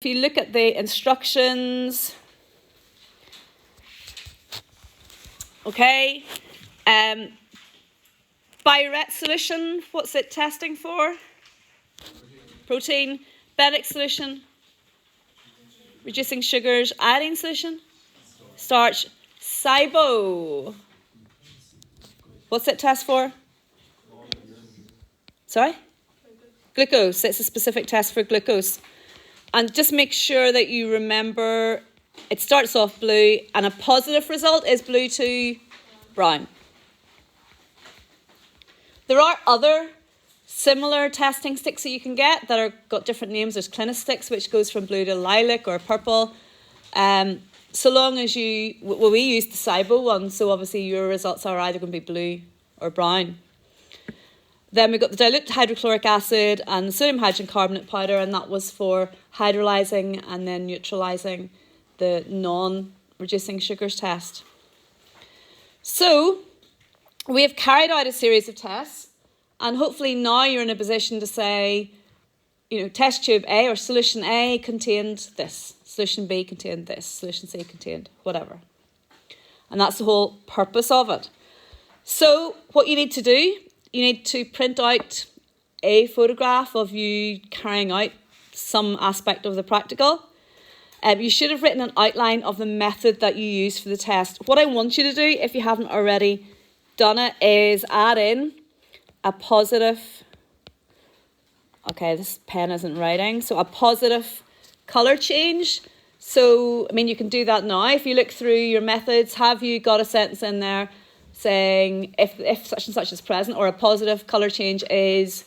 If you look at the instructions, okay, Biuret solution, what's it testing for? Protein. Benedict solution, reducing sugars. Iodine solution, starch. SIBO, what's it test for? Sorry? Glucose. It's a specific test for glucose. And just make sure that you remember it starts off blue and a positive result is blue to brown. There are other similar testing sticks that you can get that are got different names. There's Clinisticks, which goes from blue to lilac or purple. So long as you, well, we use the SIBO one, so obviously your results are either going to be blue or brown. Then we've got the dilute hydrochloric acid and the sodium hydrogen carbonate powder, and that was for hydrolyzing and then neutralizing the non-reducing sugars test. So we have carried out a series of tests, and hopefully now you're in a position to say, you know, test tube A or solution A contained this, solution B contained this, solution C contained whatever. And that's the whole purpose of it. So what you need to do, you need to print out a photograph of you carrying out some aspect of the practical. You should have written an outline of the method that you use for the test. What I want you to do, if you haven't already done it, is add in a positive, okay, this pen isn't writing, so a positive colour change. So, I mean, you can do that now. If you look through your methods, have you got a sentence in there saying if such and such is present, or a positive colour change is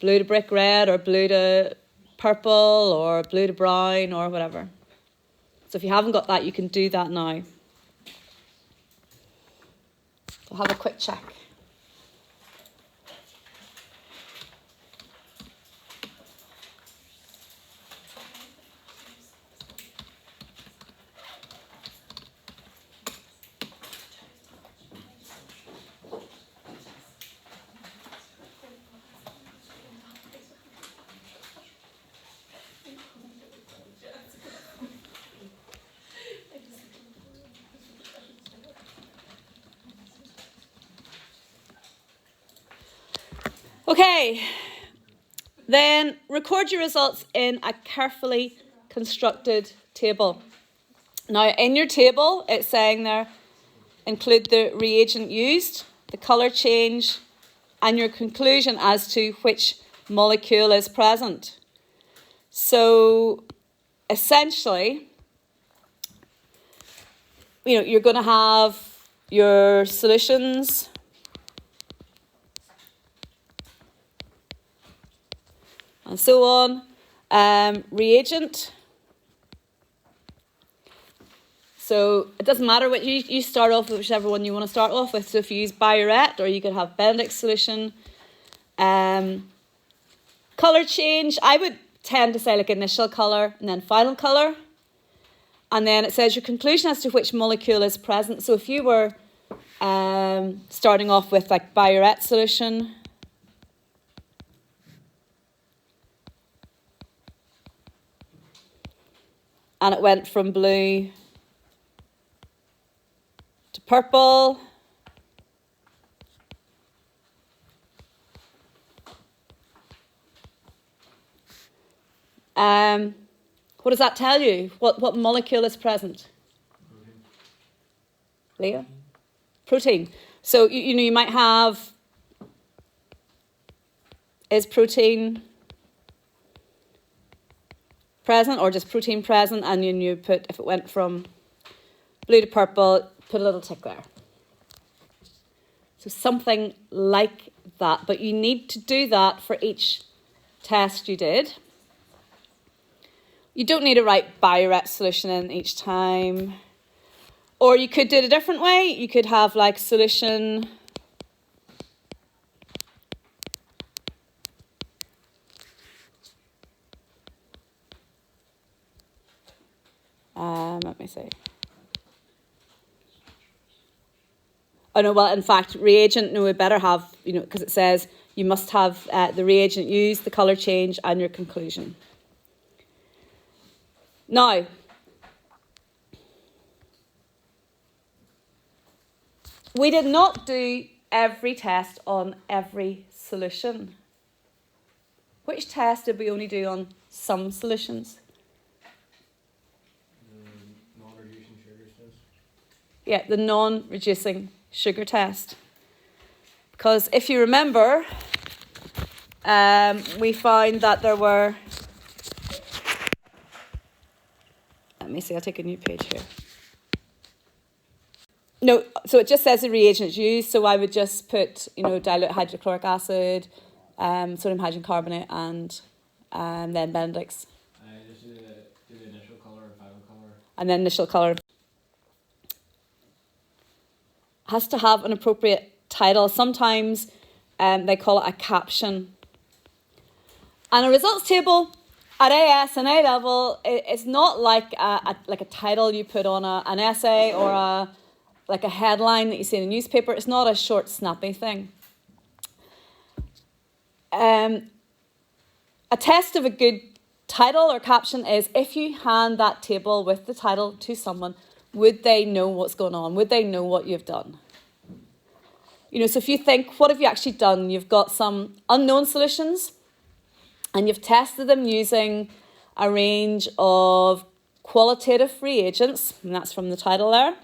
blue to brick red or blue to purple or blue to brown or whatever. So if you haven't got that, you can do that now. We'll have a quick check. Okay, then record your results in a carefully constructed table. Now, in your table, it's saying there, include the reagent used, the colour change, and your conclusion as to which molecule is present. So, essentially, you know, you're going to have your solutions, and so on. Reagent. So it doesn't matter what you start off with, whichever one you want to start off with. So if you use Biuret, or you could have Benedict solution. Colour change, I would tend to say like initial colour and then final colour. And then it says your conclusion as to which molecule is present. So if you were starting off with like Biuret solution, and it went from blue to purple. What does that tell you? What molecule is present? Leah? Protein. So, you know, you might have, is protein present or just protein present, and you put, if it went from blue to purple, put a little tick there. So something like that, but you need to do that for each test you did. You don't need to write Biuret solution in each time. Or you could do it a different way. You could have like solution let me see. Oh no, well in fact reagent, no, we better have, you know, because it says you must have the reagent used, the colour change and your conclusion. Now, we did not do every test on every solution. Which test did we only do on some solutions? Non-reducing sugars test. Yeah, the non-reducing sugar test. Because if you remember, we found that there were... Let me see, I'll take a new page here. No, so it just says the reagents used, so I would just put, dilute hydrochloric acid, sodium hydrogen carbonate, and then Benedict's. Just do the initial colour and final colour. And then initial colour. Has to have an appropriate title. Sometimes they call it a caption. And a results table at AS and A level, it's not like a title you put on an essay or a headline that you see in a newspaper. It's not a short, snappy thing. A test of a good title or caption is if you hand that table with the title to someone, would they know what's going on? Would they know what you've done? So if you think, what have you actually done? You've got some unknown solutions and you've tested them using a range of qualitative reagents, and that's from the title there.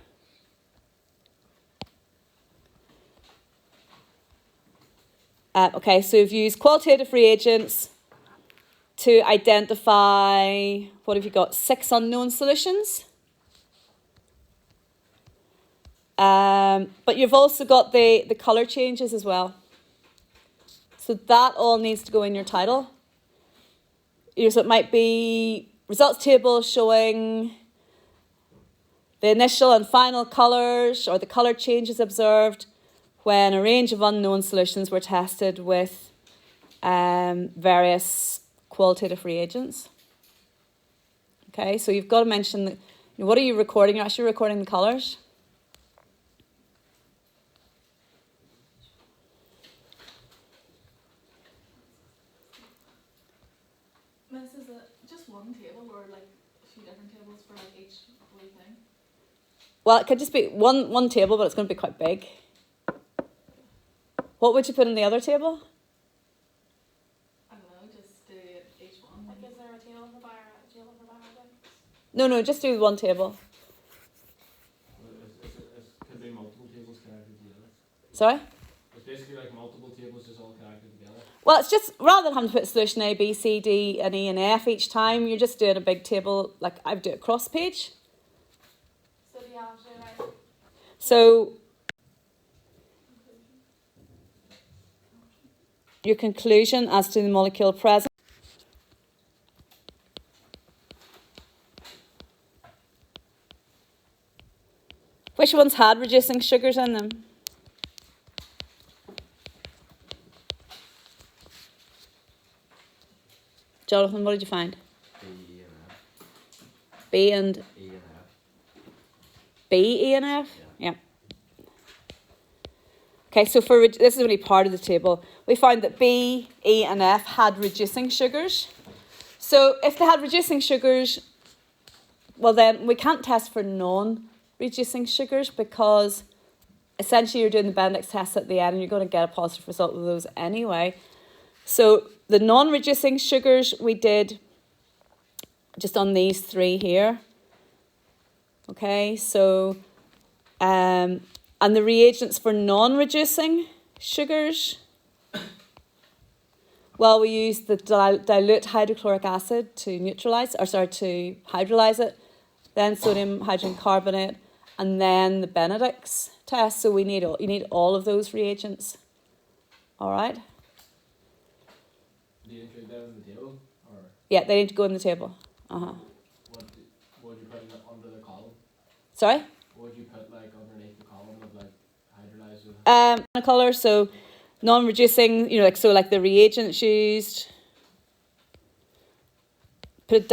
Okay, so you've used qualitative reagents to identify, what have you got, 6 unknown solutions. But you've also got the colour changes as well. So that all needs to go in your title. So it might be results table showing the initial and final colours or the colour changes observed when a range of unknown solutions were tested with various qualitative reagents. Okay, so you've got to mention that, what are you recording? You're actually recording the colours. Miss, is it just one table or a few different tables for each wee thing? Well, it could just be one table, but it's going to be quite big. What would you put in the other table? I don't know, just do each one. Is there a table for bioreactors? No, just do one table. It could be multiple tables connected together. Sorry? It's basically like multiple tables just all connected together. Well, it's just, rather than having to put solution A, B, C, D, and E, and F each time, you're just doing a big table, like I would do it cross page. So do you have to write? So, your conclusion as to the molecule present. Which ones had reducing sugars in them? Jonathan, what did you find? B and F. B and E and F. B, E and F? Yeah. Okay, so this is only part of the table. We found that B, E and F had reducing sugars. So if they had reducing sugars, well then we can't test for non-reducing sugars because essentially you're doing the Benedict's test at the end and you're going to get a positive result with those anyway. So the non-reducing sugars we did just on these 3 here. Okay, so, and the reagents for non-reducing sugars, well, we used the dilute hydrochloric acid to to hydrolyze it, then sodium hydrogen carbonate, and then the Benedict's test. So you need all of those reagents. All right? Do you include them in the table? Or Yeah, they need to go in the table. what would you put under the column? Sorry? What would you put underneath the column of hydrolyzer? Colour, so non-reducing, like the reagents used. Put a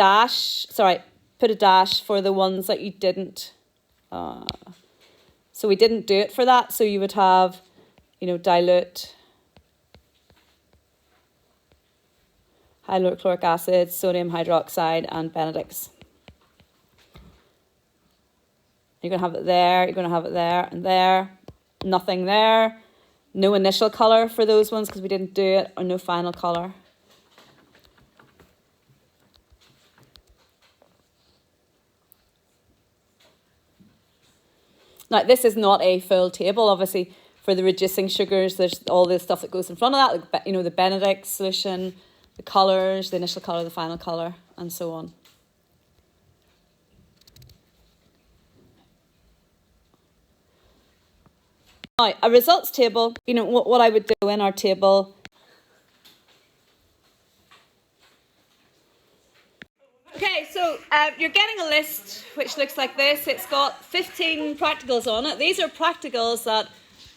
dash for the ones that you didn't. So we didn't do it for that. So you would have, dilute hydrochloric acid, sodium hydroxide, and Benedict's. You're going to have it there, you're going to have it there and there. Nothing there. No initial colour for those ones because we didn't do it, or no final colour. Now, this is not a full table, obviously. For the reducing sugars, there's all the stuff that goes in front of that, like, you know, the Benedict solution, the colours, the initial colour, the final colour, and so on. Now, a results table, you know, what I would do in our table. Okay, so you're getting a list which looks like this. It's got 15 practicals on it. These are practicals that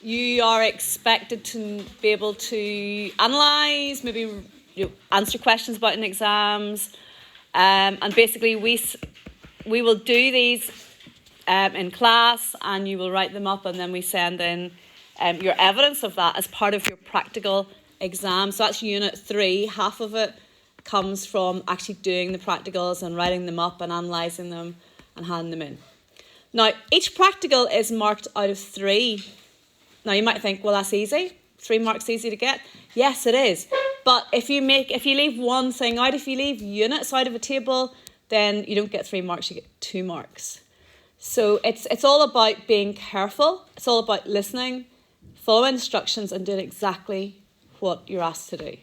you are expected to be able to analyse, maybe answer questions about in exams. And basically we will do these in class, and you will write them up, and then we send in your evidence of that as part of your practical exam. So that's Unit 3, half of it comes from actually doing the practicals and writing them up and analysing them and handing them in. Now, each practical is marked out of 3. Now, you might think, well, that's easy. 3 marks easy to get. Yes, it is. But if you leave one thing out, if you leave units out of a table, then you don't get 3 marks, you get 2 marks. So it's all about being careful. It's all about listening, following instructions, and doing exactly what you're asked to do.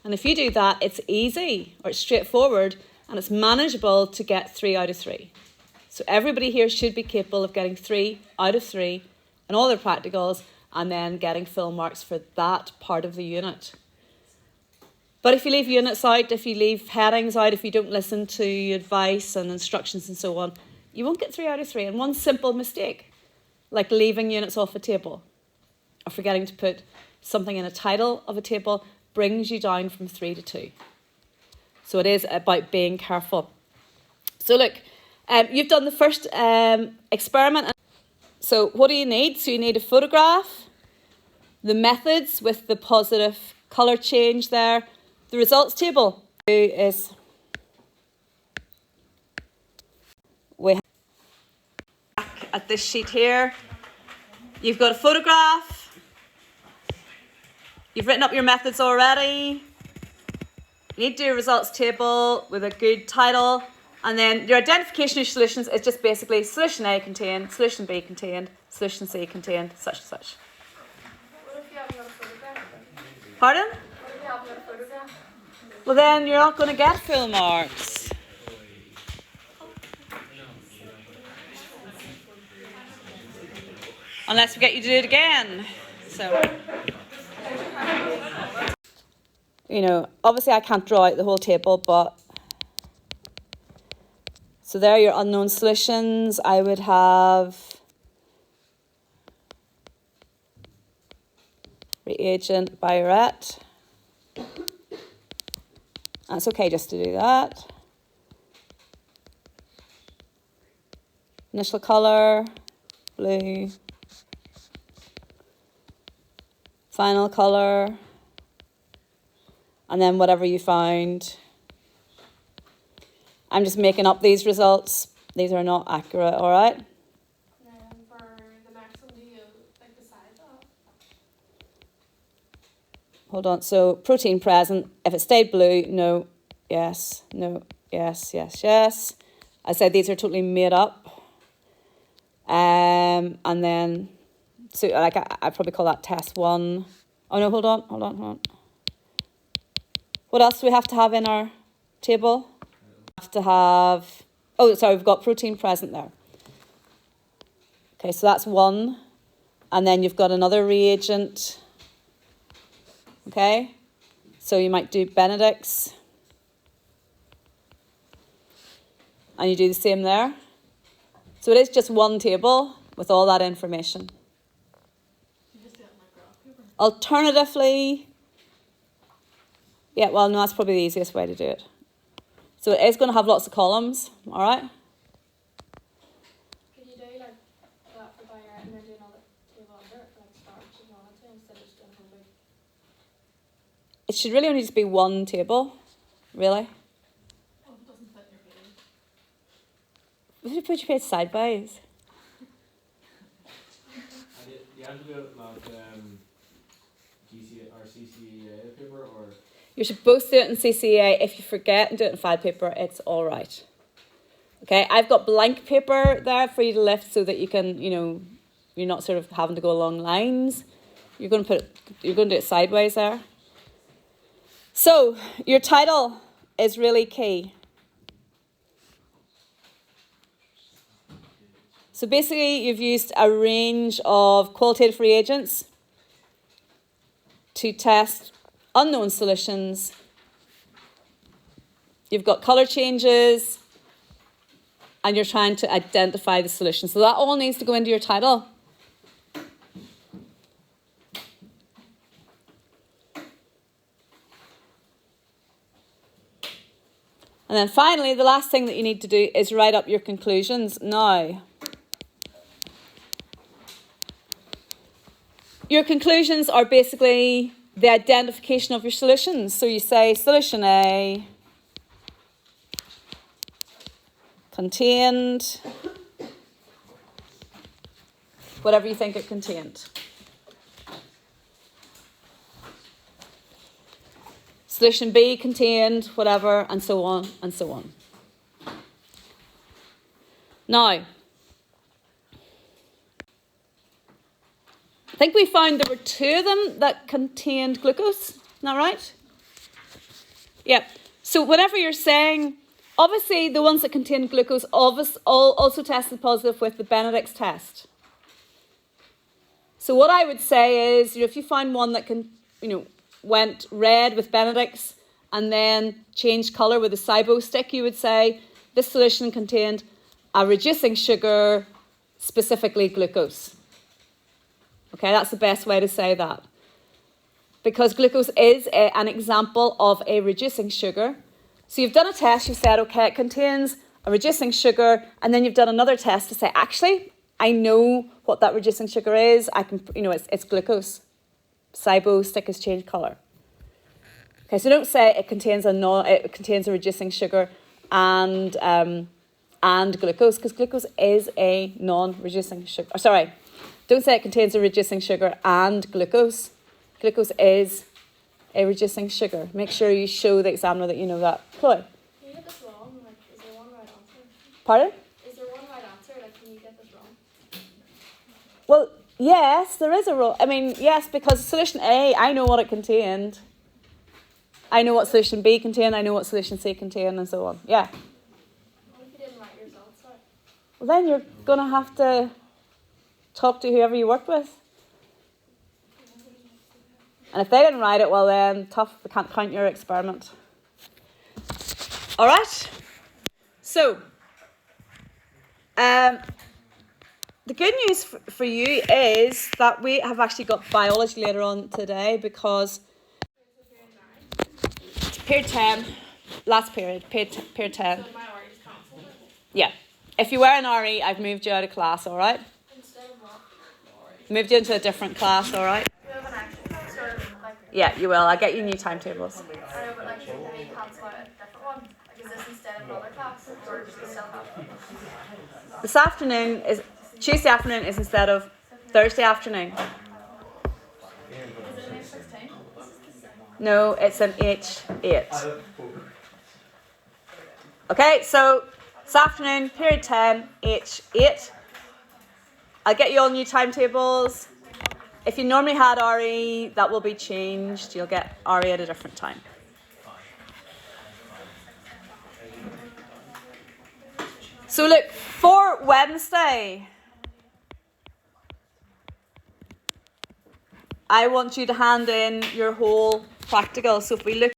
And if you do that, it's easy, or it's straightforward, and it's manageable to get 3 out of 3. So everybody here should be capable of getting 3 out of 3 in all their practicals, and then getting full marks for that part of the unit. But if you leave units out, if you leave headings out, if you don't listen to advice and instructions and so on, you won't get 3 out of 3. And one simple mistake, like leaving units off a table or forgetting to put something in a title of a table, brings you down from 3 to 2. So it is about being careful. So look, you've done the first experiment. So what do you need? So you need a photograph, the methods with the positive colour change there. The results table is we have at this sheet here. You've got a photograph. You've written up your methods already. You need to do a results table with a good title. And then your identification of solutions is just basically solution A contained, solution B contained, solution C contained, such and such. What if you haven't got a photograph? Pardon? What if you haven't got a photograph? Well, then you're not going to get full marks. Unless we get you to do it again. So, you know, obviously I can't draw out the whole table, but so there are your unknown solutions. I would have reagent Biuret. That's okay just to do that. Initial colour, blue. Final colour. And then whatever you found. I'm just making up these results. These are not accurate, all right? And then for the next one, do you like decide that? Hold on. So protein present. If it stayed blue, no, yes, no, yes, yes, yes. I said these are totally made up. And then, so like I'd probably call that test 1. Oh no, hold on. What else do we have to have in our table? Have to have, oh sorry, we've got protein present there. Okay, so that's 1. And then you've got another reagent. Okay, so you might do Benedict's. And you do the same there. So it is just one table with all that information. You just do it on like graph paper. Alternatively, yeah, well, no, that's probably the easiest way to do it. So it is going to have lots of columns, all right? Could you do like that for Biuret and then do another table under it, like starch if you wanted to, instead of just doing a whole big? It should really only just be one table, really. Oh, if it doesn't fit your page. you put your page sideways? And you have to do it like GCA or CCA paper or. You're supposed to do it in CCA. If you forget and do it in file paper, it's all right. Okay, I've got blank paper there for you to lift so that you can, you're not sort of having to go along lines. You're going to do it sideways there. So your title is really key. So basically, you've used a range of qualitative reagents to test unknown solutions. You've got colour changes, and you're trying to identify the solution. So that all needs to go into your title. And then finally, the last thing that you need to do is write up your conclusions. Now, your conclusions are basically the identification of your solutions. So you say solution A contained whatever you think it contained. Solution B contained whatever, and so on and so on. Now, I think we found there were 2 of them that contained glucose. Isn't that right? Yeah. So whatever you're saying, obviously the ones that contain glucose also tested positive with the Benedict's test. So what I would say is, if you find one that went red with Benedict's and then changed colour with a SIBO stick, you would say this solution contained a reducing sugar, specifically glucose. Okay, that's the best way to say that. Because glucose is an example of a reducing sugar. So you've done a test, you said, okay, it contains a reducing sugar, and then you've done another test to say, actually, I know what that reducing sugar is. I can, it's glucose. SIBO stick has changed colour. Okay, so don't say it contains a reducing sugar and glucose, because glucose is a non-reducing sugar. Sorry, don't say it contains a reducing sugar and glucose. Glucose is a reducing sugar. Make sure you show the examiner that you know that. Chloe? Can you get this wrong? Is there one right answer? Pardon? Is there one right answer? Can you get this wrong? Well, yes, there is a rule. Yes, because solution A, I know what it contained. I know what solution B contained. I know what solution C contained, and so on. Yeah. What if you didn't write your results right? Well, then you're going to have to talk to whoever you work with. And if they didn't write it, well then, tough, they can't count your experiment. All right? So, the good news for you is that we have actually got biology later on today, because it's period 10, last period, period 10. So my already just cancelled it. Yeah. If you were an RE, I've moved you out of class, all right? Instead of what? Moved you into a different class, all right? Do you have an action class or Yeah, you will. I'll get you new timetables. I know, but should we cancel out a different one? Is this instead of another class, or does it still have? This afternoon Tuesday afternoon is instead of Thursday afternoon. Is it an 8:16? No, it's an H8. Okay, so this afternoon, period 10, H8. I'll get you all new timetables. If you normally had RE, that will be changed. You'll get RE at a different time. So look, for Wednesday, I want you to hand in your whole practical. So if we look